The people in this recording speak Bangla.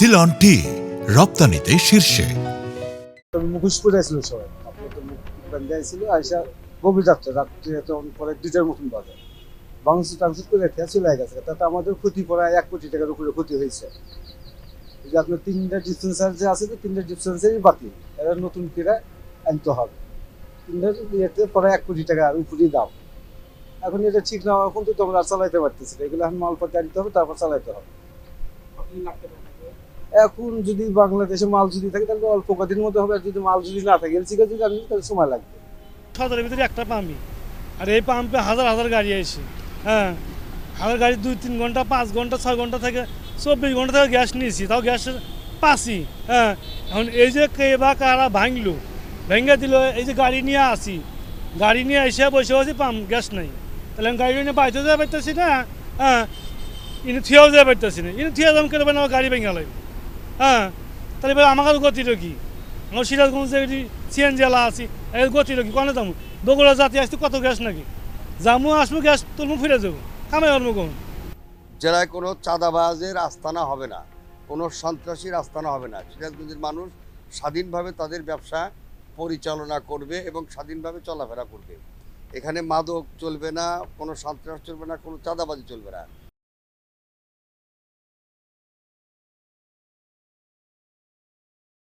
সিলন টি রপ্তানিতে শীর্ষে। মুখোশপুরে ছিল সবাই, আপনার তো মুখ ছিল আইসা গভীর যাত্রা রাত্রে তখন পরে 2টার মতন বাজে বাংলাদেশ ট্রান্সফার করে রেখে চলে গেছে। তাতে আমাদের ক্ষতি প্রায় 1 কোটি টাকার উপরে ক্ষতি হয়েছে। এই যে আপনার 3টা ডিসপেন্সার যে আছে, 3টা ডিসপেন্সারই বাতিল, এরা নতুন করে আনতে হবে। 3টার ইয়েতে প্রায় 1 কোটি টাকার উপরেই দাম। এখন এটা ঠিক না, এখন তো তোমরা চালাইতে পারতেছি না, এগুলো এখন মালপত্র আনতে হবে, তারপর চালাইতে হবে। এখন যদি বাংলাদেশে মাল যদি থাকে তাহলে অল্প কদিনের মধ্যে হবে, আর যদি মাল যদি না থাকে এলসিকে যদি আনি তাহলে সময় লাগবে। শহরের ভিতরে একটা পাম্পই, আর এই পাম্পে হাজার হাজার গাড়ি আসে। হ্যাঁ, হাজার গাড়ি 2-3 ঘন্টা 5 ঘন্টা 6 ঘন্টা থেকে 24 ঘন্টা থেকে গ্যাস নিয়েছি, তাও গ্যাস পাচ্ছি। হ্যাঁ, এখন এই যে কে বা কারা ভাঙলো, ভেঙে দিল, এই যে গাড়ি নিয়ে আসি, গাড়ি নিয়ে এসে বসে বসে পাম্প গ্যাস নাই, তাহলে আমি গাড়ি নিয়ে বাইতে যেতে পারতেছি না। হ্যাঁ, ইনি থিয়েও যেতে পারতেছি না, ইনি থিয়ে যাম কেন আমার গাড়ি ভেঙে লাগবে। হ্যাঁ, তাহলে এবার আমার গতিটা কি? আমার সিরাজগঞ্জে সিএন জেলা আছি, এর গতিটা কি? কনে যাবো? বগুড়া জাতি আসতে কত গ্যাস নাকি? যামু আসবো, গ্যাস তুলবো, ফিরে যাবো, কামাই করবো কখন? জেলায় কোনো চাঁদাবাজের আস্তানা হবে না, কোনো সন্ত্রাসীর আস্তানা হবে না। সিরাজগঞ্জের মানুষ স্বাধীনভাবে তাদের ব্যবসা পরিচালনা করবে এবং স্বাধীনভাবে চলাফেরা করবে। এখানে মাদক চলবে না, কোনো সন্ত্রাস চলবে না, কোনো চাঁদাবাজি চলবে না।